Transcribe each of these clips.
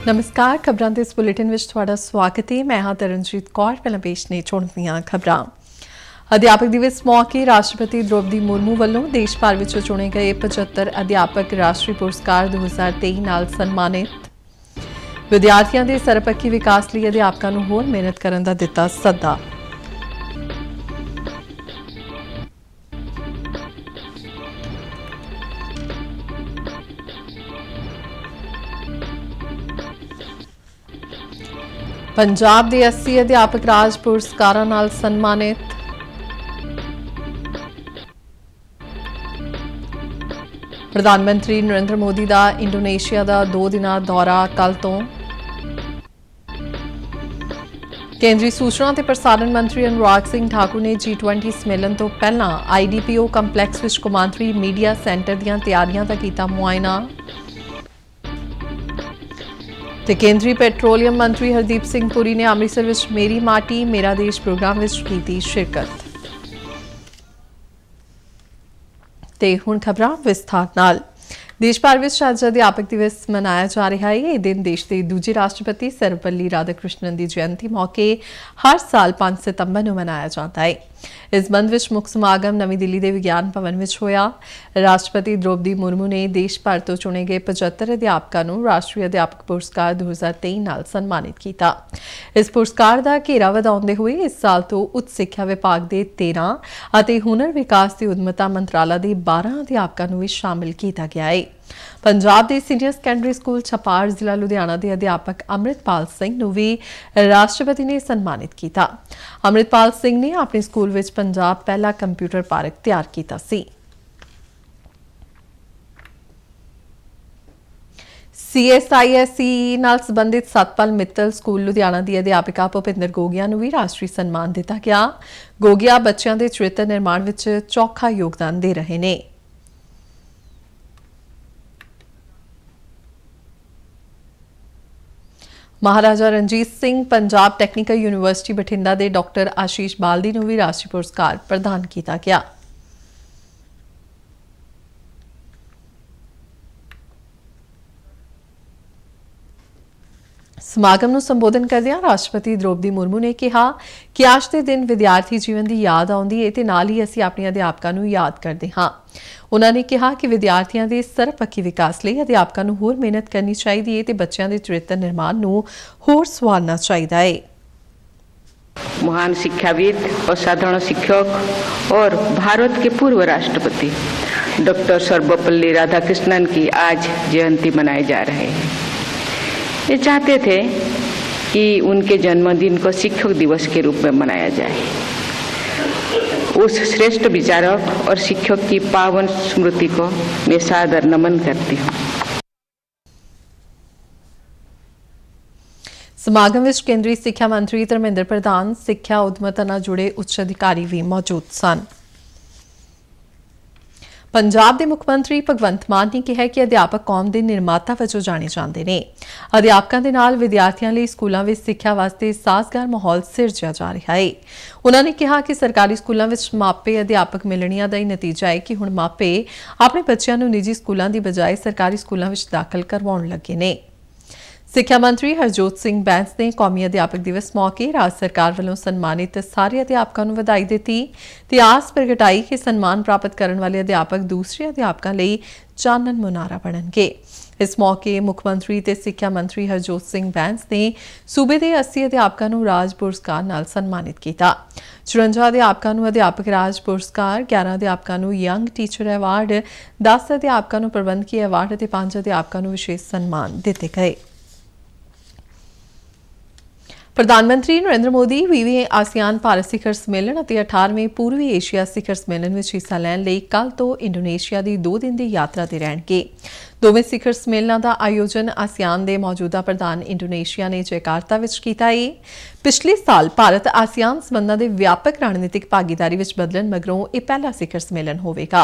नमस्कार खबरां ਦੇ ਇਸ ਬੁਲੇਟਿਨ ਵਿੱਚ ਤੁਹਾਡਾ ਸਵਾਗਤ ਹੈ। ਮੈਂ ਹਾਂ ਤਰਨਜੀਤ ਕੌਰ। ਪਹਿਲਾਂ ਪੇਸ਼ ਨੇ ਚੋਣਵੀਆਂ ਖਬਰਾਂ। ਅਧਿਆਪਕ ਦਿਵਸ ਮੌਕੇ ਰਾਸ਼ਟਰਪਤੀ ਦ੍ਰੋਪਦੀ ਮੁਰਮੂ ਵੱਲੋਂ ਦੇਸ਼ ਭਰ ਵਿੱਚ ਚੁਣੇ ਗਏ 75 ਅਧਿਆਪਕ ਰਾਸ਼ਟਰੀ ਪੁਰਸਕਾਰ 2023 ਨਾਲ ਸਨਮਾਨਿਤ। ਵਿਦਿਆਰਥੀਆਂ ਦੇ ਸਰਬਪੱਖੀ ਵਿਕਾਸ ਲਈ ਅਧਿਆਪਕਾਂ ਨੂੰ ਹੋਰ ਮਿਹਨਤ ਕਰਨ ਦਾ ਦਿੱਤਾ ਸੱਦਾ। पंजाब के 80 अध्यापक राज पुरस्कारों नाल सन्मानित। प्रधानमंत्री नरेंद्र मोदी का इंडोनेशिया का 2 दिना दौरा कल तो। केंद्रीय सूचना ते प्रसारण मंत्री अनुराग सिंह ठाकुर ने G20 सम्मेलन तो पहला IDPO कंपलैक्स विच कौमांतरी मीडिया सेंटर दीआं तैयारियां दा कीता मुआयना। ते केंद्रीय पेट्रोलियम मंत्री हरदीप सिंह पुरी ने अमृतसर विच मेरी माटी मेरा देश प्रोग्राम विच कीती शिरकत। ते हुण खबरां विस्तार नाल। देश भर में अज अध्यापक दिवस मनाया जा रहा है। यह दिन देश के दूजे राष्ट्रपति सर्वपल्ली राधाकृष्णन की जयंती मौके हर साल 5 सितंबर को मनाया जाता है। इस संबंध में मुख्य समागम नवी दिल्ली के विज्ञान भवन में होया। राष्ट्रपति द्रौपदी मुर्मू ने देश भर तो चुने गए 75 अध्यापकों को राष्ट्रीय अध्यापक पुरस्कार 2023 नाल सन्मानित किया। इस पुरस्कार का घेरा वधाउंदे हुए इस साल तो उच्च सिक्ख्या विभाग के 13 और हुनर विकास की उद्यमता मंत्रालय के 12 अध्यापकों को भी शामिल किया गया है। पंजाब के सीनियर सैकेंडरी स्कूल छपाड़ जिला लुधियाना के अध्यापक अमृतपाल सिंह को भी राष्ट्रपति ने सन्मानित किया। अमृतपाल सिंह ने अपने स्कूल में पंजाब पहला कंप्यूटर पार्क तैयार किया सी। CSISE नाल संबंधित सतपाल मित्तल स्कूल लुधियाना की अध्यापिका भुपिंदर गोगिया को भी राष्ट्रीय सम्मान दिता गया। गोगिया बच्चों के चरित्र निर्माण में चौखा योगदान दे रहे हैं। महाराजा रणजीत सिंह पंजाब टैक्नीकल यूनिवर्सिटी बठिंडा के डॉक्टर आशीष बाल्दी को भी राष्ट्रीय पुरस्कार प्रदान किया गया। समागम ਨੂੰ ਸੰਬੋਧਨ ਕਰਦਿਆਂ ਰਾਸ਼ਟਰਪਤੀ ਦ੍ਰੌਪਦੀ ਮੁਰਮੂ ਨੇ ਕਿਹਾ ਕਿ ਅੱਜ ਦੇ ਦਿਨ ਵਿਦਿਆਰਥੀ ਜੀਵਨ ਦੀ ਯਾਦ ਆਉਂਦੀ ਹੈ ਤੇ ਨਾਲ ਹੀ ਅਸੀਂ ਆਪਣੇ ਅਧਿਆਪਕਾਂ ਨੂੰ ਯਾਦ ਕਰਦੇ ਹਾਂ। ਉਹਨਾਂ ਨੇ ਕਿਹਾ ਕਿ ਵਿਦਿਆਰਥੀਆਂ ਦੇ ਸਰਬਪੱਖੀ ਵਿਕਾਸ ਲਈ ਅਧਿਆਪਕਾਂ ਨੂੰ ਹੋਰ ਮਿਹਨਤ ਕਰਨੀ ਚਾਹੀਦੀ ਹੈ ਤੇ ਬੱਚਿਆਂ ਦੇ ਚਰਿੱਤਰ ਨਿਰਮਾਣ ਨੂੰ ਹੋਰ ਸੰਵਾਰਨਾ ਚਾਹੀਦਾ ਹੈ। महान शिक्षाविद और साधारण शिक्षक और भारत के पूर्व राष्ट्रपति डॉक्टर सर्वपल्ली राधाकृष्णन की आज जयंती मनाए जा रहे हैं। ये चाहते थे कि उनके जन्मदिन को शिक्षक दिवस के रूप में मनाया जाए। उस श्रेष्ठ विचारक और शिक्षक की पावन स्मृति को मैं सादर नमन करती हूँ। समागम में केंद्रीय सिक्ख्या मंत्री धर्मेंद्र प्रधान सिक्ख्या उद्यमता नाल जुड़े उच्च अधिकारी भी मौजूद सन। पंजाब के मुख्यमंत्री भगवंत मान ने कहा कि अध्यापक कौम के निर्माता वजों जाने जाते हैं। अध्यापकों के नाल विद्यार्थियों लिए स्कूलों में सिक्ख्या वास्ते साजगार माहौल सिरजिया जा रहा है। उन्होंने कहा कि सरकारी स्कूलों में मापे अध्यापक मिलने का ही नतीजा है कि हुण मापे अपने बच्चों को निजी स्कूलों की बजाय सरकारी स्कूलों में दाखिल करवाउण लगे ने। सिक्ख्या मंत्री हरजोत सिंह बैंस ने कौमी अध्यापक दिवस मौके राज्य सरकार वालों सन्मानित सारे अध्यापकों को बधाई दी ते आस प्रगटाई कि सन्मान प्राप्त करने वाले अध्यापक दूसरे अध्यापकों लिए चानन मुनारा बनणगे। इस मौके मुख्यमंत्री ते सिक्ख्या मंत्री हरजोत सिंह बैंस ने सूबे के 80 अध्यापकों को राज पुरस्कार नाल सन्मानित किया। 54 अध्यापकों को अध्यापक राज पुरस्कार, 11 अध्यापकों को यंग टीचर अवार्ड, 10 अध्यापकों को प्रबंधकीय अवार्ड और 5 अध्यापकों को विशेष सम्मान दिए गए। प्रधानमंत्री नरेंद्र मोदी 20वें आसियान भारत शिखर सम्मेलन और 18वें पूर्वी एशिया शिखर सम्मेलन में हिस्सा लैण लई कल तो इंडोनेशिया की 2 दिन की यात्रा ते रहणगे। दोवें शिखर सम्मेलनां दा आयोजन आसियान के मौजूदा प्रधान इंडोनेशिया ने जकार्ता विच कीता है। पिछले साल भारत आसियान संबंधां दे व्यापक रणनीतिक भागीदारी विच बदलण मगरों यह पहला शिखर सम्मेलन होवेगा।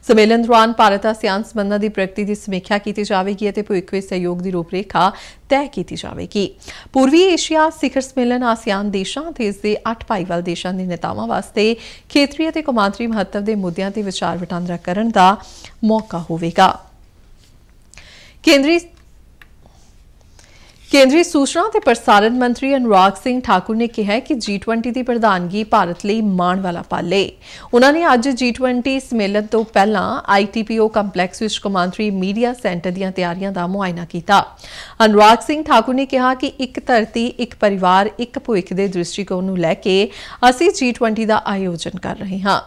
सम्मेलन दौरान भारत आसियान संबंधां की प्रगति की समीक्षा की जाएगी और भविष्य में सहयोग की रूपरेखा तय की जाएगी। पूर्वी एशिया शिखर सम्मेलन आसियान देशों ते इसके 8 भाईवाल देशों के नेतावां वास्ते खेतरी और कौमांतरी महत्व के मुद्दों ते विचार वटांदरा करन दा मौका होवेगा। ਕੇਂਦਰੀ ਸੂਚਨਾ ਤੇ ਪ੍ਰਸਾਰਣ ਮੰਤਰੀ ਅਨੁਰਾਗ ਸਿੰਘ ਠਾਕੁਰ ਨੇ ਕਿਹਾ ਕਿ G20 ਦੀ ਪ੍ਰਧਾਨਗੀ ਭਾਰਤ ਲਈ ਮਾਣ ਵਾਲਾ ਪਲ ਹੈ। ਉਨ੍ਹਾਂ ਨੇ ਅੱਜ G20 ਸੰਮੇਲਨ ਤੋਂ ਪਹਿਲਾਂ ITPO ਕੰਪਲੈਕਸ ਵਿੱਚ ਕੌਮਾਂਤਰੀ ਮੀਡੀਆ ਸੈਂਟਰ ਦੀਆਂ ਤਿਆਰੀਆਂ ਦਾ ਮੁਆਇਨਾ ਕੀਤਾ। ਅਨੁਰਾਗ ਸਿੰਘ ਠਾਕੁਰ ਨੇ ਕਿਹਾ ਕਿ ਇੱਕ ਧਰਤੀ, ਇੱਕ ਪਰਿਵਾਰ, ਇੱਕ ਭਵਿੱਖ ਦੇ ਦ੍ਰਿਸ਼ਟੀਕੋਣ ਨੂੰ ਲੈ ਕੇ ਅਸੀਂ G20 ਦਾ ਆਯੋਜਨ ਕਰ ਰਹੇ ਹਾਂ।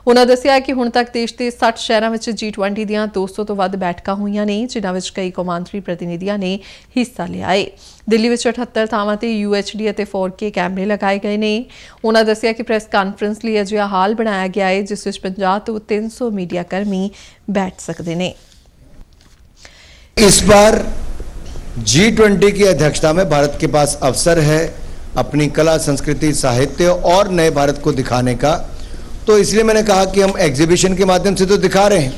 ਉਨ੍ਹਾਂ ਦੱਸਿਆ ਕਿ ਹੁਣ ਤੱਕ ਦੇਸ਼ ਦੇ 60 ਸ਼ਹਿਰਾਂ ਵਿੱਚ G20 ਦੀਆਂ 200 ਤੋਂ ਵੱਧ ਬੈਠਕਾਂ ਹੋਈਆਂ ਨੇ, ਜਿਨ੍ਹਾਂ ਵਿੱਚ ਕਈ ਕੌਮਾਂਤਰੀ ਪ੍ਰਤੀਨਿਧੀਆਂ ਨੇ ਹਿੱਸਾ ਲਿਆ ਹੈ। ਦਿੱਲੀ ਵਿੱਚ 78 ਥਾਵਾਂ ਤੇ UHD ਅਤੇ 4K ਕੈਮਰੇ ਲਗਾਏ ਗਏ ਨੇ। ਉਨ੍ਹਾਂ ਦੱਸਿਆ ਕਿ ਪ੍ਰੈਸ ਕਾਨਫਰੰਸ ਲਈ ਅਜਿਹਾ ਹਾਲ ਬਣਾਇਆ ਗਿਆ ਹੈ ਜਿਸ ਵਿੱਚ 50 ਤੋਂ 300 मीडिया कर्मी बैठ सकते हैं। इस बार G20 की अध्यक्षता में भारत के पास अवसर है अपनी कला, संस्कृति, साहित्य और नए भारत को दिखाने का। तो इसलिए मैंने कहा कि हम एग्जीबिशन के माध्यम से तो दिखा रहे हैं,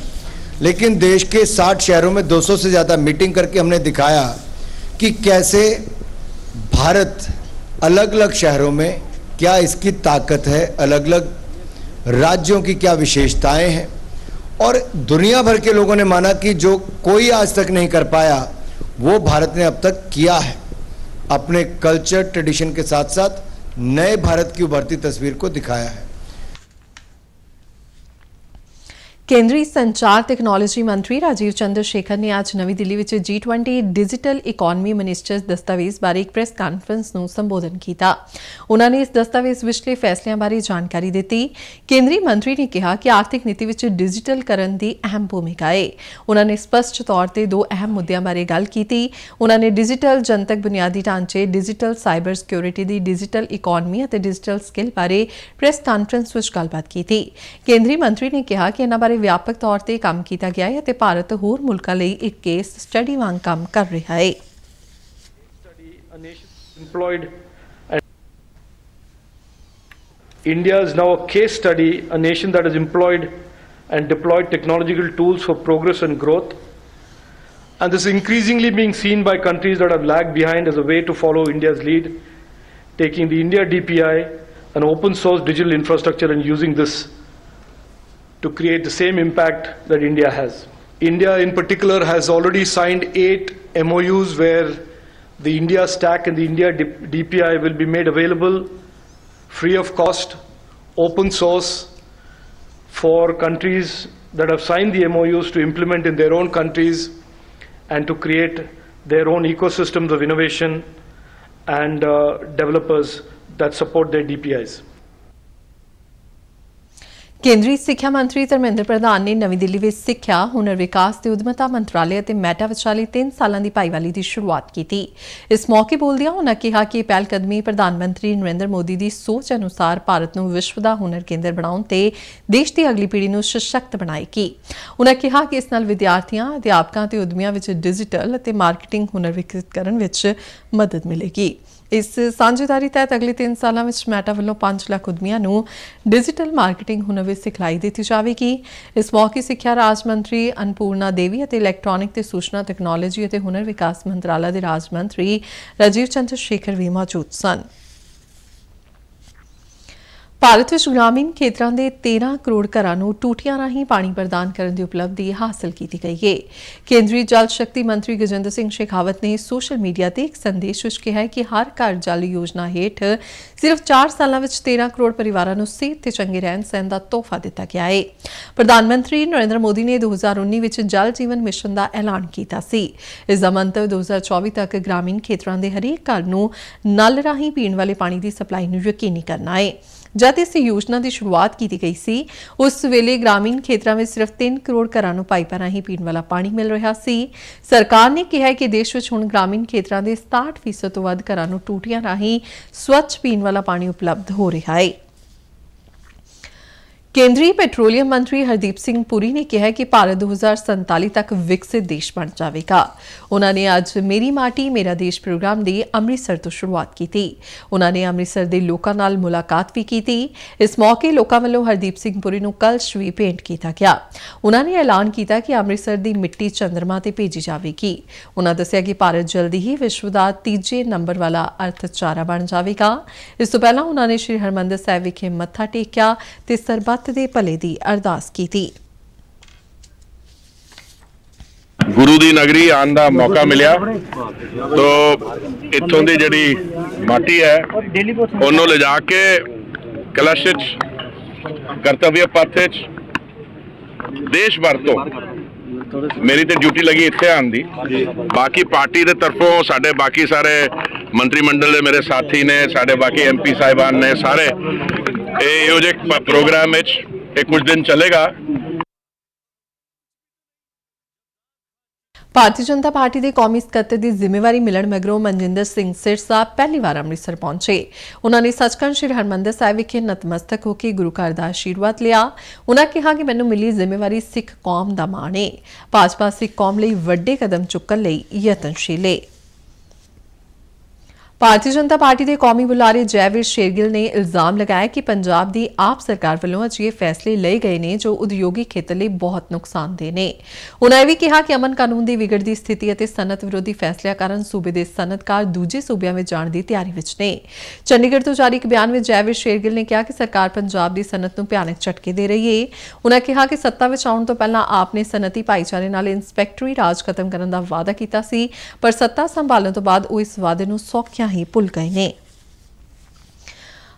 लेकिन देश के 60 शहरों में 200 से ज़्यादा मीटिंग करके हमने दिखाया कि कैसे भारत अलग अलग शहरों में क्या इसकी ताकत है, अलग अलग राज्यों की क्या विशेषताएं हैं, और दुनिया भर के लोगों ने माना कि जो कोई आज तक नहीं कर पाया वो भारत ने अब तक किया है। अपने कल्चर, ट्रेडिशन के साथ साथ नए भारत की उभरती तस्वीर को दिखाया है। ਕੇਂਦਰੀ ਸੰਚਾਰ ਤਕਨਾਲੋਜੀ ਮੰਤਰੀ ਰਾਜੀਵ ਚੰਦਰ ਸ਼ੇਖਰ ਨੇ ਅੱਜ ਨਵੀਂ ਦਿੱਲੀ ਵਿੱਚ G20 ਡਿਜੀਟਲ ਇਕਨੋਮੀ ਮਿਨਿਸਟਰਸ ਦਸਤਾਵੇਜ਼ ਬਾਰੇ ਇੱਕ ਪ੍ਰੈਸ ਕਾਨਫਰੰਸ ਨੂੰ ਸੰਬੋਧਨ ਕੀਤਾ। ਉਨ੍ਹਾਂ ਨੇ ਇਸ ਦਸਤਾਵੇਜ਼ ਵਿਚਲੇ ਫੈਸਲਿਆਂ ਬਾਰੇ ਜਾਣਕਾਰੀ ਦਿੱਤੀ। ਕੇਂਦਰੀ ਮੰਤਰੀ ਨੇ ਕਿਹਾ ਕਿ ਆਰਥਿਕ ਨੀਤੀ ਵਿੱਚ ਡਿਜੀਟਲਕਰਨ ਦੀ ਅਹਿਮ ਭੂਮਿਕਾ ਹੈ। ਉਨ੍ਹਾਂ ਨੇ ਸਪਸ਼ਟ ਤੌਰ ਤੇ ਦੋ ਅਹਿਮ ਮੁੱਦਿਆਂ ਬਾਰੇ ਗੱਲ ਕੀਤੀ। ਉਨ੍ਹਾਂ ਨੇ ਡਿਜੀਟਲ ਜਨਤਕ ਬੁਨਿਆਦੀ ਢਾਂਚੇ, ਡਿਜੀਟਲ ਸਾਈਬਰ ਸਿਕਿਉਰਿਟੀ ਦੀ ਡਿਜੀਟਲ ਇਕਨੋਮੀ ਅਤੇ ਡਿਜੀਟਲ ਸਕਿੱਲ ਬਾਰੇ ਪ੍ਰੈਸ ਕਾਨਫਰੰਸ ਵਿੱਚ ਗੱਲਬਾਤ ਕੀਤੀ। ਕੇਂਦਰੀ ਮੰਤਰੀ ਨੇ ਕਿਹਾ ਕਿ ਇਹਨਾਂ ਬਾਰੇ ਵਿਆਪਕ ਤੌਰ ਤੇ ਕੰਮ ਕੀਤਾ ਗਿਆ ਹੈ ਅਤੇ ਭਾਰਤ ਹੋਰ ਮੁਲਕਾਂ ਲਈ ਇੱਕ ਕੇਸ ਸਟੱਡੀ ਵਾਂਗ ਕੰਮ ਕਰ ਰਿਹਾ ਹੈ। India is now a case study, a nation that has employed and deployed technological tools for progress and growth. And this is increasingly being seen by countries that have lagged behind as a way to follow India's lead, taking the India DPI, an open source digital infrastructure, and using this to create the same impact that India has. India in particular has already signed 8 MOUs where the India stack and the India DPI will be made available free of cost, open source, for countries that have signed the MOUs to implement in their own countries and to create their own ecosystems of innovation and developers that support their DPIs. ਕੇਂਦਰੀ ਸਿੱਖਿਆ ਮੰਤਰੀ ਧਰਮੇਂਦਰ ਪ੍ਰਧਾਨ ਨੇ ਨਵੀਂ ਦਿੱਲੀ ਵਿੱਚ ਸਿੱਖਿਆ, ਹੁਨਰ ਵਿਕਾਸ ਤੇ ਉਦਮਤਾ ਮੰਤਰਾਲੇ ਅਤੇ ਮੈਟਾ ਵਿਚਾਲੇ 3 ਸਾਲਾਂ ਦੀ ਭਾਈਵਾਲੀ ਦੀ ਸ਼ੁਰੂਆਤ ਕੀਤੀ। ਇਸ ਮੌਕੇ ਬੋਲਦਿਆਂ ਉਨ੍ਹਾਂ ਕਿਹਾ ਕਿ ਇਹ ਪਹਿਲਕਦਮੀ ਪ੍ਰਧਾਨ ਮੰਤਰੀ ਨਰਿੰਦਰ ਮੋਦੀ ਦੀ ਸੋਚ ਅਨੁਸਾਰ ਭਾਰਤ ਨੂੰ ਵਿਸ਼ਵ ਦਾ ਹੁਨਰ ਕੇਂਦਰ ਬਣਾਉਣ ਤੇ ਦੇਸ਼ ਦੀ ਅਗਲੀ ਪੀੜ੍ਹੀ ਨੂੰ ਸਸ਼ਕਤ ਬਣਾਏਗੀ। ਉਨ੍ਹਾਂ ਕਿਹਾ ਕਿ ਇਸ ਨਾਲ ਵਿਦਿਆਰਥੀਆਂ, ਅਧਿਆਪਕਾਂ ਤੇ ਉਦਮੀਆਂ ਵਿੱਚ ਡਿਜੀਟਲ ਅਤੇ ਮਾਰਕੀਟਿੰਗ ਹੁਨਰ ਵਿਕਸਿਤ ਕਰਨ ਵਿੱਚ ਮਦਦ ਮਿਲੇਗੀ। ਇਸ ਸਾਂਝੇਦਾਰੀ ਤਹਿਤ ਅਗਲੇ 3 ਸਾਲਾਂ ਵਿੱਚ ਮੈਟਾ ਵੱਲੋਂ 5 ਲੱਖ ਉਦਮੀਆਂ ਨੂੰ ਡਿਜੀਟਲ ਮਾਰਕੀਟਿੰਗ ਹੁਨਰ ਵਿੱਚ ਸਿਖਲਾਈ ਦਿੱਤੀ ਜਾਵੇਗੀ। ਇਸ ਮੌਕੇ ਸਿੱਖਿਆ ਰਾਜ ਮੰਤਰੀ ਅਨਪੂਰਨਾ ਦੇਵੀ ਅਤੇ ਇਲੈਕਟ੍ਰੋਨਿਕ ਤੇ ਸੂਚਨਾ ਤਕਨਾਲੋਜੀ ਅਤੇ ਹੁਨਰ ਵਿਕਾਸ ਮੰਤਰਾਲਾ ਦੇ ਰਾਜ ਮੰਤਰੀ ਰਾਜੀਵ ਚੰਦਰ ਸ਼ੇਖਰ ਵੀ ਮੌਜੂਦ ਸਨ। ਭਾਰਤ ਵਿੱਚ ਗ੍ਰਾਮੀਣ ਖੇਤਰਾਂ ਦੇ 13 ਕਰੋੜ ਘਰਾਂ ਨੂੰ ਟੂਟੀਆਂ ਰਾਹੀਂ ਪਾਣੀ ਪ੍ਰਦਾਨ ਕਰਨ ਦੀ ਉਪਲਬਧੀ ਹਾਸਲ ਕੀਤੀ ਗਈ ਹੈ। ਕੇਂਦਰੀ ਜਲ ਸ਼ਕਤੀ ਮੰਤਰੀ ਗਜੇਂਦਰ ਸਿੰਘ ਸ਼ੇਖਾਵਤ ਨੇ ਸੋਸ਼ਲ ਮੀਡੀਆ ਤੇ ਇੱਕ ਸੰਦੇਸ਼ ਵਿੱਚ ਕਿਹਾ ਕਿ ਹਰ ਘਰ ਜਲ ਯੋਜਨਾ ਹੇਠ ਸਿਰਫ 4 ਸਾਲਾਂ ਵਿੱਚ 13 ਕਰੋੜ ਪਰਿਵਾਰਾਂ ਨੂੰ ਸਿਹਤ ਤੇ ਚੰਗੇ ਰਹਿਣ ਸਹਿਣ ਦਾ ਤੋਹਫਾ ਦਿੱਤਾ ਗਿਆ ਹੈ। ਪ੍ਰਧਾਨ ਮੰਤਰੀ ਨਰਿੰਦਰ ਮੋਦੀ ਨੇ 2019 ਵਿੱਚ ਜਲ ਜੀਵਨ ਮਿਸ਼ਨ ਦਾ ਐਲਾਨ ਕੀਤਾ ਸੀ। ਇਸ ਦਾ ਮੰਤਵ 2024 ਤੱਕ ਗ੍ਰਾਮੀਣ ਖੇਤਰਾਂ ਦੇ ਹਰੇਕ ਘਰ ਨੂੰ ਨਲ ਰਾਹੀਂ ਪੀਣ ਵਾਲੇ ਪਾਣੀ ਦੀ ਸਪਲਾਈ ਨੂੰ ਯਕੀਨੀ ਕਰਨਾ ਹੈ। ਜਦ ਇਸ ਯੋਜਨਾ ਦੀ ਸ਼ੁਰੂਆਤ ਕੀਤੀ ਗਈ ਸੀ ਉਸ ਵੇਲੇ ਗ੍ਰਾਮੀਣ ਖੇਤਰਾਂ ਵਿੱਚ ਸਿਰਫ 3 ਕਰੋੜ ਘਰਾਂ ਨੂੰ ਪਾਈਪਾਂ ਰਾਹੀਂ ਪੀਣ ਵਾਲਾ ਪਾਣੀ ਮਿਲ ਰਿਹਾ ਸੀ। ਸਰਕਾਰ ਨੇ ਕਿਹਾ ਹੈ ਕਿ ਦੇਸ਼ ਵਿੱਚ ਹੁਣ ਗ੍ਰਾਮੀਣ ਖੇਤਰਾਂ ਦੇ 67% ਤੋਂ ਵੱਧ ਘਰਾਂ ਨੂੰ ਟੂਟੀਆਂ ਰਾਹੀਂ ਸਵੱਛ ਪੀਣ ਵਾਲਾ ਪਾਣੀ ਉਪਲਬਧ ਹੋ ਰਿਹਾ ਹੈ। ਕੇਂਦਰੀ ਪੈਟਰੋਲੀਅਮ ਮੰਤਰੀ ਹਰਦੀਪ ਸਿੰਘ ਪੁਰੀ ਨੇ ਕਿਹਾ ਕਿ ਭਾਰਤ 2047 ਤੱਕ ਵਿਕਸਿਤ ਦੇਸ਼ ਬਣ ਜਾਵੇਗਾ। ਉਨ੍ਹਾਂ ਨੇ ਅੱਜ ਮੇਰੀ ਮਾਟੀ ਮੇਰਾ ਦੇਸ਼ ਪ੍ਰੋਗਰਾਮ ਦੀ ਅੰਮ੍ਰਿਤਸਰ ਤੋਂ ਸ਼ੁਰੂਆਤ ਕੀਤੀ। ਉਨ੍ਹਾਂ ਨੇ ਅੰਮ੍ਰਿਤਸਰ ਦੇ ਲੋਕਾਂ ਨਾਲ ਮੁਲਾਕਾਤ ਵੀ ਕੀਤੀ। ਇਸ ਮੌਕੇ ਲੋਕਾਂ ਵੱਲੋਂ ਹਰਦੀਪ ਸਿੰਘ ਪੁਰੀ ਨੂੰ ਕਲਸ਼ ਵੀ ਭੇਂਟ ਕੀਤਾ ਗਿਆ। ਉਨ੍ਹਾਂ ਨੇ ਐਲਾਨ ਕੀਤਾ ਕਿ ਅੰਮ੍ਰਿਤਸਰ ਦੀ ਮਿੱਟੀ ਚੰਦਰਮਾ ਤੇ ਭੇਜੀ ਜਾਵੇਗੀ। ਉਨ੍ਹਾਂ ਦੱਸਿਆ ਕਿ ਭਾਰਤ ਜਲਦੀ ਹੀ ਵਿਸ਼ਵ ਦਾ 3 ਨੰਬਰ ਵਾਲਾ ਅਰਥਚਾਰਾ ਬਣ ਜਾਵੇਗਾ। ਇਸ ਤੋਂ ਪਹਿਲਾਂ ਉਨ੍ਹਾਂ ਨੇ ਸ਼੍ਰੀ ਹਰਿਮੰਦਰ ਸਾਹਿਬ ਵਿਖੇ ਮੱਥਾ ਟੇਕਿਆ ਤੇ ਸਰਬੱਤ ਦੇ ਭਲੇ ਦੀ ਅਰਦਾਸ ਕੀਤੀ। ਗੁਰੂ ਦੀ ਨਗਰੀ ਆਉਣ ਦਾ ਮੌਕਾ ਮਿਲਿਆ। ਤੋ ਇੱਥੋਂ ਦੀ ਜਿਹੜੀ ਮਾਟੀ ਹੈ ਉਹਨੂੰ ਲਿਜਾ ਕੇ ਕਲਸ਼ 'ਚ ਕਰਤਵਯ ਪਥ 'ਚ ਦੇਸ਼ ਭਰ ਤੋਂ ਮੇਰੀ ਤੇ ਡਿਊਟੀ ਲੱਗੀ ਇੱਥੇ ਆਉਣ ਦੀ। ਬਾਕੀ ਪਾਰਟੀ ਦੇ ਤਰਫੋਂ ਸਾਡੇ ਬਾਕੀ ਸਾਰੇ ਮੰਤਰੀ ਮੰਡਲ ਦੇ ਮੇਰੇ ਸਾਥੀ ਨੇ, ਸਾਡੇ ਬਾਕੀ MP ਸਾਹਿਬਾਨ ਨੇ, ਸਾਰੇ ਇਹੋ ਜਿਹੇ ਪ੍ਰੋਗਰਾਮ ਵਿੱਚ ਇਹ ਕੁਝ ਦਿਨ ਚੱਲੇਗਾ। ਭਾਰਤੀ ਜਨਤਾ ਪਾਰਟੀ ਦੇ ਕੌਮੀ ਸਕੱਤਰ ਦੀ ਜ਼ਿੰਮੇਵਾਰੀ ਮਿਲਣ ਮਗਰੋਂ ਮਨਜਿੰਦਰ ਸਿੰਘ ਸਿਰਸਾ ਪਹਿਲੀ ਵਾਰ ਅੰਮ੍ਰਿਤਸਰ ਪਹੁੰਚੇ। ਉਹਨਾਂ ਨੇ ਸੱਚਖੰਡ ਸ੍ਰੀ ਹਰਿਮੰਦਰ ਸਾਹਿਬ ਵਿਖੇ ਨਤਮਸਤਕ ਹੋ ਕੇ ਗੁਰੂ ਘਰ ਦਾ ਆਸ਼ੀਰਵਾਦ ਲਿਆ। ਉਹਨਾਂ ਕਿਹਾ ਕਿ ਮੈਨੂੰ ਮਿਲੀ ਜ਼ਿੰਮੇਵਾਰੀ ਸਿੱਖ ਕੌਮ ਦਾ ਮਾਣ ਹੈ। ਭਾਜਪਾ ਸਿੱਖ ਕੌਮ ਲਈ ਵੱਡੇ ਕਦਮ ਚੁੱਕਣ ਲਈ ਯਤਨਸ਼ੀਲ ਹੈ। ਭਾਰਤੀ ਜਨਤਾ ਪਾਰਟੀ ਦੇ ਕੌਮੀ ਬੁਲਾਰੇ ਜੈਵੀਰ ਸ਼ੇਰਗਿਲ ਨੇ ਇਲਜ਼ਾਮ ਲਗਾਇਆ ਕਿ ਪੰਜਾਬ ਦੀ ਆਪ ਸਰਕਾਰ ਵੱਲੋਂ ਅਜਿਹੇ ਫੈਸਲੇ ਲਏ ਗਏ ਨੇ ਜੋ ਉਦਯੋਗਿਕ ਖੇਤਰ ਲਈ ਬਹੁਤ ਨੁਕਸਾਨਦੇਹ ਨੇ। ਉਨ੍ਹਾਂ ਇਹ ਵੀ ਕਿਹਾ ਕਿ ਅਮਨ ਕਾਨੂੰਨ ਦੀ ਵਿਗੜਦੀ ਸਥਿਤੀ ਅਤੇ ਸਨਅਤ ਵਿਰੋਧੀ ਫੈਸਲਿਆਂ ਕਾਰਨ ਸੂਬੇ ਦੇ ਸਨਅਤਕਾਰ ਦੂਜੇ ਸੂਬਿਆਂ ਵਿੱਚ ਜਾਣ ਦੀ ਤਿਆਰੀ ਵਿੱਚ ਨੇ। ਚੰਡੀਗੜ੍ਹ ਤੋਂ ਜਾਰੀ ਇੱਕ ਬਿਆਨ ਵਿੱਚ ਜੈਵੀਰ ਸ਼ੇਰਗਿਲ ਨੇ ਕਿਹਾ ਕਿ ਸਰਕਾਰ ਪੰਜਾਬ ਦੀ ਸਨਅਤ ਨੂੰ ਭਿਆਨਕ ਝਟਕੇ ਦੇ ਰਹੀ ਹੈ। ਉਨ੍ਹਾਂ ਕਿਹਾ ਕਿ ਸੱਤਾ ਵਿੱਚ ਆਉਣ ਤੋਂ ਪਹਿਲਾਂ ਆਪ ਨੇ ਸਨਅਤੀ ਭਾਈਚਾਰੇ ਨਾਲ ਇੰਸਪੈਕਟਰੀ ਰਾਜ ਖਤਮ ਕਰਨ ਦਾ ਵਾਅਦਾ ਕੀਤਾ ਸੀ, ਪਰ ਸੱਤਾ ਸੰਭਾਲਣ ਤੋਂ ਬਾਅਦ ਉਹ ਇਸ ਵਾਅਦੇ ਨੂੰ ਸੌਖਿਆਂ ਹੀ ਭੁੱਲ ਗਏ ਨੇ।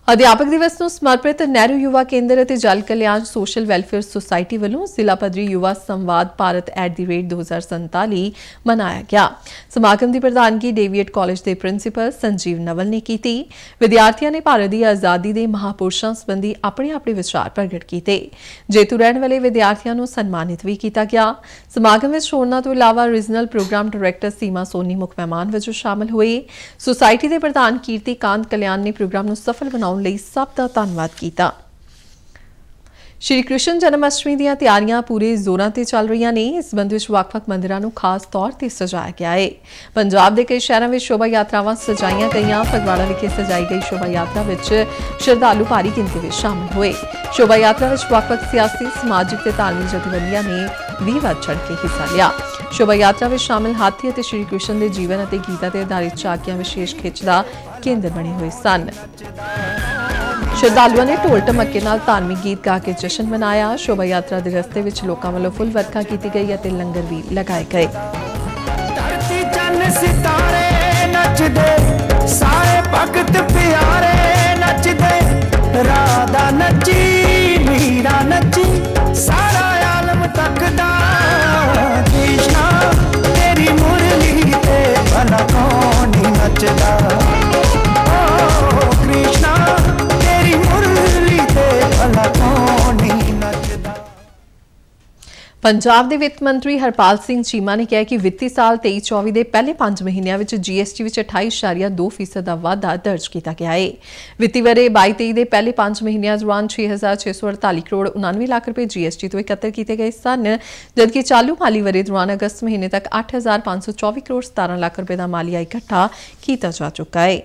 ਅਧਿਆਪਕ ਦਿਵਸ ਨੂੰ ਸਮਰਪਿਤ ਨਹਿਰੂ ਯੁਵਾ ਕੇਂਦਰ ਅਤੇ ਜਲ ਕਲਿਆਣ ਸੋਸ਼ਲ ਵੈਲਫੇਅਰ ਸੁਸਾਇਟੀ ਵੱਲੋਂ ਜ਼ਿਲ੍ਹਾ ਪੱਧਰੀ ਯੁਵਾ ਸੰਵਾਦ ਭਾਰਤ @2047 ਮਨਾਇਆ ਗਿਆ। ਸਮਾਗਮ ਦੀ ਪ੍ਰਧਾਨਗੀ ਡੇਵੀਏਟ ਕਾਲਜ ਦੇ ਪ੍ਰਿੰਸੀਪਲ ਸੰਜੀਵ ਨਵਲ ਨੇ ਕੀਤੀ। ਵਿਦਿਆਰਥੀਆਂ ਨੇ ਭਾਰਤ ਦੀ ਆਜ਼ਾਦੀ ਦੇ ਮਹਾਪੁਰਸ਼ਾਂ ਸੰਬੰਧੀ ਆਪਣੇ ਵਿਚਾਰ ਪ੍ਰਗਟ ਕੀਤੇ। ਜੇਤੂ ਰਹਿਣ ਵਾਲੇ ਵਿਦਿਆਰਥੀਆਂ ਨੂੰ ਸਨਮਾਨਿਤ ਵੀ ਕੀਤਾ ਗਿਆ। ਸਮਾਗਮ ਵਿੱਚ ਹੋਰਨਾਂ ਤੋਂ ਇਲਾਵਾ ਰੀਜਨਲ ਪ੍ਰੋਗਰਾਮ ਡਾਇਰੈਕਟਰ ਸੀਮਾ ਸੋਨੀ ਮੁੱਖ ਮਹਿਮਾਨ ਵਜੋਂ ਸ਼ਾਮਲ ਹੋਏ। ਸੁਸਾਇਟੀ ਦੇ ਪ੍ਰਧਾਨ ਕੀਰਤੀ ਕਾਂਤ ਕਲਿਆਣ ਨੇ ਪ੍ਰੋਗਰਾਮ ਨੂੰ ਸਫਲ ਬਣਾਉਣ ਲਈ ਸਭ ਦਾ ਧੰਨਵਾਦ ਕੀਤਾ। ਸ਼੍ਰੀ ਕ੍ਰਿਸ਼ਨ ਜਨਮ ਅਸ਼ਟਮੀ ਦੀਆਂ ਤਿਆਰੀਆਂ ਪੂਰੇ ਜ਼ੋਰਾਂ ਤੇ ਚੱਲ ਰਹੀਆਂ ਨੇ। ਇਸ ਸੰਬੰਧ ਵਿੱਚ ਵੱਖ-ਵੱਖ ਮੰਦਿਰਾਂ ਨੂੰ ਖਾਸ ਤੌਰ ਤੇ ਸਜਾਇਆ ਗਿਆ ਹੈ। ਪੰਜਾਬ ਦੇ ਕਈ ਸ਼ਹਿਰਾਂ ਵਿੱਚ ਸ਼ੋਭਾ ਯਾਤਰਾਵਾਂ ਸਜਾਈਆਂ ਗਈਆਂ। ਫਗਵਾੜਾ ਵਿਖੇ ਸਜਾਈ ਗਈ ਸ਼ੋਭਾ ਯਾਤਰਾ ਵਿੱਚ ਸ਼ਰਧਾਲੂ ਭਾਰੀ ਗਿਣਤੀ ਵਿੱਚ ਸ਼ਾਮਲ ਹੋਏ। ਸ਼ੋਭਾ ਯਾਤਰਾ ਵਿੱਚ ਵੱਖ-ਵੱਖ ਸਿਆਸੀ, ਸਮਾਜਿਕ ਤੇ ਧਾਰਮਿਕ ਜਥੇਬੰਦੀਆਂ ਨੇ ਵੀ ਵੱਧ ਚੜ੍ਹ ਕੇ ਹਿੱਸਾ ਲਿਆ। ਸ਼ੋਭਾ ਯਾਤਰਾ ਵਿੱਚ ਸ਼ਾਮਲ ਹਾਥੀ ਅਤੇ ਸ਼੍ਰੀ ਕ੍ਰਿਸ਼ਨ ਦੇ ਜੀਵਨ ਅਤੇ ਗੀਤਾ ਤੇ ਆਧਾਰਿਤ ਝਾਕੀਆਂ ਵਿਸ਼ੇਸ਼ ਖਿੱਚ ਦਾ ਕੇਂਦਰ ਬਣੇ ਹੋਏ ਸਨ। ਸ਼ਰਧਾਲੂਆਂ ਨੇ ਢੋਲ ਢਮੱਕੇ ਨਾਲ ਧਾਰਮਿਕ ਗੀਤ ਗਾ ਕੇ ਜਸ਼ਨ ਮਨਾਇਆ। ਸ਼ੋਭਾ ਯਾਤਰਾ ਦੇ ਰਸਤੇ ਵਿੱਚ ਲੋਕਾਂ ਵੱਲੋਂ ਫੁੱਲ ਵਰਖਾ ਕੀਤੀ ਗਈ ਅਤੇ ਲੰਗਰ ਵੀ ਲਗਾਏ ਗਏ। ਧਰਤੀ ਚੰਨ ਸਿਤਾਰੇ ਨੱਚਦੇ, ਸਾਰੇ ਭਗਤ ਪਿਆਰੇ ਨੱਚਦੇ, ਰਾਧਾ ਨੱਚੀ ਮੀਰਾ ਨੱਚੀ, ਸਾਰਾ ਆਲਮ ਤੱਕਦਾ ਕ੍ਰਿਸ਼ਨਾ ਤੇਰੀ ਮੁਰਲੀ ਤੇ ਭਲਾ ਕੌਣ ਨਹੀਂ ਨੱਚਦਾ। ਓ ਕ੍ਰਿਸ਼ਨਾ ਤੇਰੀ ਮੁਰਲੀ ਤੇ ਭਲਾ ਕੌਣ ਨਹੀਂ ਨੱਚਦਾ। ਪੰਜਾਬ ਦੇ ਵਿੱਤ ਮੰਤਰੀ ਹਰਪਾਲ ਸਿੰਘ ਚੀਮਾ ਨੇ ਕਿਹਾ ਕਿ ਵਿੱਤੀ ਸਾਲ 23-24 ਦੇ ਪਹਿਲੇ 5 ਮਹੀਨਿਆਂ ਵਿੱਚ GST ਵਿੱਚ 28.2% ਦਾ ਵਾਧਾ ਦਰਜ ਕੀਤਾ ਗਿਆ ਹੈ। ਵਿੱਤੀ ਵਰ੍ਹੇ 22-23 ਦੇ ਪਹਿਲੇ 5 ਮਹੀਨਿਆਂ ਦੌਰਾਨ 6,648 ਕਰੋੜ 99 ਲੱਖ ਰੁਪਏ GST ਤੋਂ ਇਕੱਤਰ ਕੀਤੇ ਗਏ ਸਨ, ਜਦਕਿ ਚਾਲੂ ਮਾਲੀ ਵਰ੍ਹੇ ਦੌਰਾਨ ਅਗਸਤ ਮਹੀਨੇ ਤੱਕ 8,524 ਕਰੋੜ 17 ਲੱਖ ਰੁਪਏ ਦਾ ਮਾਲੀਆ ਇਕੱਠਾ ਕੀਤਾ ਜਾ ਚੁੱਕਾ ਹੈ।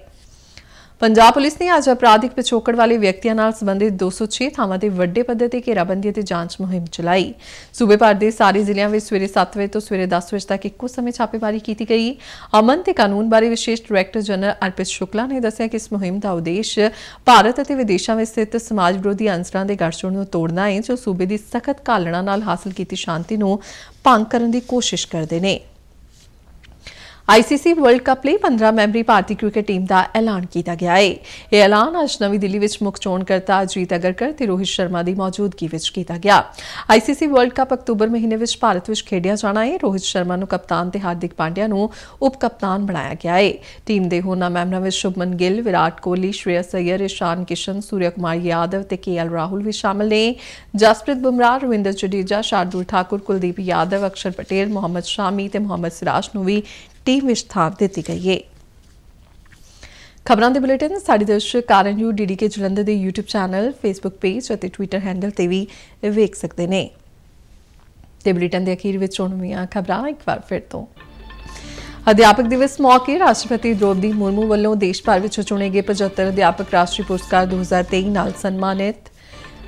ਪੰਜਾਬ ਪੁਲਿਸ ਨੇ ਅੱਜ ਅਪਰਾਧਿਕ ਪਿਛੋਕੜ ਵਾਲੇ ਵਿਅਕਤੀਆਂ ਨਾਲ ਸੰਬੰਧਿਤ 206 ਥਾਵਾਂ ਤੇ ਵੱਡੇ ਪੱਧਰ ਤੇ ਘੇਰਾਬੰਦੀ ਅਤੇ ਜਾਂਚ ਮੁਹਿੰਮ ਚਲਾਈ। ਸੂਬੇ ਭਰ ਦੇ ਸਾਰੇ ਜ਼ਿਲ੍ਹਿਆਂ ਵਿੱਚ ਸਵੇਰੇ 7 ਵਜੇ ਤੋਂ ਸਵੇਰੇ 10 ਵਜੇ ਤੱਕ ਇੱਕੋ ਸਮੇਂ ਛਾਪੇਮਾਰੀ ਕੀਤੀ ਗਈ। ਅਮਨ ਤੇ ਕਾਨੂੰਨ ਬਾਰੇ ਵਿਸ਼ੇਸ਼ ਡਾਇਰੈਕਟਰ ਜਨਰਲ ਅਰਪਿਤ ਸ਼ੁਕਲਾ ਨੇ ਦੱਸਿਆ ਕਿ ਇਸ ਮੁਹਿੰਮ ਦਾ ਉਦੇਸ਼ ਭਾਰਤ ਅਤੇ ਵਿਦੇਸ਼ਾਂ ਵਿੱਚ ਸਥਿਤ ਸਮਾਜ ਵਿਰੋਧੀ ਅਨਸਰਾਂ ਦੇ ਗੱਠਜੋੜ ਨੂੰ ਤੋੜਨਾ ਹੈ, ਜੋ ਸੂਬੇ ਦੀ ਸਖਤ ਘਾਲਣਾ ਨਾਲ ਹਾਸਲ ਕੀਤੀ ਸ਼ਾਂਤੀ ਨੂੰ ਭੰਗ ਕਰਨ ਦੀ ਕੋਸ਼ਿਸ਼ ਕਰਦੇ ਨੇ। ICC ਵਰਲਡ ਕੱਪ ਲਈ 15 ਮੈਂਬਰੀ ਭਾਰਤੀ ਕ੍ਰਿਕਟ ਟੀਮ ਦਾ ਐਲਾਨ ਕੀਤਾ ਗਿਆ ਹੈ। ਇਹ ਐਲਾਨ ਅੱਜ ਨਵੀਂ ਦਿੱਲੀ ਵਿੱਚ ਮੁੱਖ ਚੋਣਕਰਤਾ ਅਜੀਤ ਅਗਰਕਰ ਤੇ ਰੋਹਿਤ ਸ਼ਰਮਾ ਦੀ ਮੌਜੂਦਗੀ ਵਿੱਚ ਕੀਤਾ ਗਿਆ। ICC ਵਰਲਡ ਕੱਪ ਅਕਤੂਬਰ ਮਹੀਨੇ ਵਿੱਚ ਭਾਰਤ ਵਿੱਚ ਖੇਡਿਆ ਜਾਣਾ ਹੈ। ਰੋਹਿਤ ਸ਼ਰਮਾ ਨੂੰ ਕਪਤਾਨ ਤੇ ਹਾਰਦਿਕ ਪਾਂਡਿਆ ਨੂੰ ਉਪ ਕਪਤਾਨ ਬਣਾਇਆ ਗਿਆ ਹੈ। ਟੀਮ ਦੇ ਹੋਰਨਾਂ ਮੈਂਬਰਾਂ ਵਿੱਚ ਸ਼ੁਭਮਨ ਗਿੱਲ, ਵਿਰਾਟ ਕੋਹਲੀ, ਸ਼੍ਰੇਯਸ ਅਈਅਰ, ਇਸ਼ਾਨ ਕਿਸ਼ਨ, ਸੂਰਿਆ ਕੁਮਾਰ ਯਾਦਵ ਤੇ KL ਰਾਹੁਲ ਵੀ ਸ਼ਾਮਲ ਨੇ। ਜਸਪ੍ਰੀਤ ਬੁਮਰਾਹ, ਰਵਿੰਦਰ ਜਡੇਜਾ, ਸ਼ਾਰਦੁਲ ਠਾਕੁਰ, ਕੁਲਦੀਪ ਯਾਦਵ, ਅਕਸ਼ਰ ਪਟੇਲ, ਮੁਹੰਮਦ ਸ਼ਾਮੀ ਤੇ ਮੁਹੰਮਦ ਸਿਰਾਜ ਨੂੰ ਵੀ ਟੀਮ ਵਿੱਚ ਥਾਂ ਦਿੱਤੀ ਗਈ ਹੈ। ਖਬਰਾਂ ਦੇ ਬੁਲੇਟਿਨ ਸਾਡੇ ਦਰਸ਼ਕ ਕਾਰਨਯੂ DDK ਜਲੰਧਰ ਦੇ YouTube ਚੈਨਲ, Facebook ਪੇਜ ਅਤੇ Twitter ਹੈਂਡਲ ਤੇ ਵੀ ਵੇਖ ਸਕਦੇ ਨੇ। ਤੇ ਬੁਲੇਟਿਨ ਦੇ ਅਖੀਰ ਵਿੱਚ ਚੋਣਵੀਆਂ ਖਬਰਾਂ ਇੱਕ ਵਾਰ ਫਿਰ ਤੋਂ। ਅਧਿਆਪਕ ਦਿਵਸ ਮੌਕੇ ਰਾਸ਼ਟਰਪਤੀ ਦ੍ਰੌਪਦੀ ਮੁਰਮੂ ਵੱਲੋਂ ਦੇਸ਼ ਭਰ ਵਿੱਚ ਚੁਣੇ ਗਏ 75 ਅਧਿਆਪਕ ਰਾਸ਼ਟਰੀ ਪੁਰਸਕਾਰ 2023 ਨਾਲ ਸਨਮਾਨਿਤ।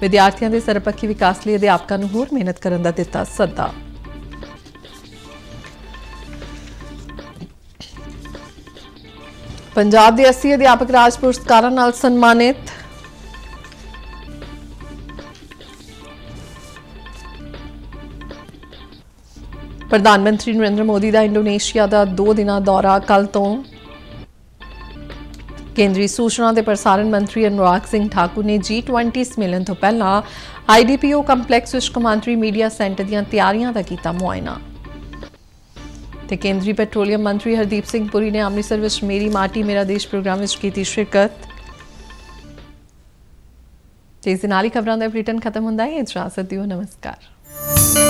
ਵਿਦਿਆਰਥੀਆਂ ਦੇ ਸਰਬਪੱਖੀ ਵਿਕਾਸ ਲਈ ਅਧਿਆਪਕਾਂ ਨੂੰ ਹੋਰ ਮਿਹਨਤ ਕਰਨ ਦਾ ਦਿੱਤਾ ਸੱਦਾ। ਪੰਜਾਬ ਦੇ 80 ਅਧਿਆਪਕ ਰਾਜ ਪੁਰਸਕਾਰਾਂ ਨਾਲ ਸਨਮਾਨਿਤ। प्रधानमंत्री नरेंद्र मोदी का इंडोनेशिया का 2 दिना दौरा कल तो। केंद्रीय सूचना ते प्रसारण मंत्री अनुराग सिंह ठाकुर ने G20 सम्मेलन तो पहला IDPO कंपलैक्स विच कौमांतरी मीडिया सेंटर दीआं तैयारियां दा कीता मुआयना। ते केंद्रीय पेट्रोलियम मंत्री हरदीप सिंह पुरी ने अमृतसर विच मेरी माटी मेरा देश प्रोग्राम विच कीती शिरकत। ते इस नाल ही खबरां दा बुलेटिन खत्म हुंदा है। इजाजत दिओ, नमस्कार।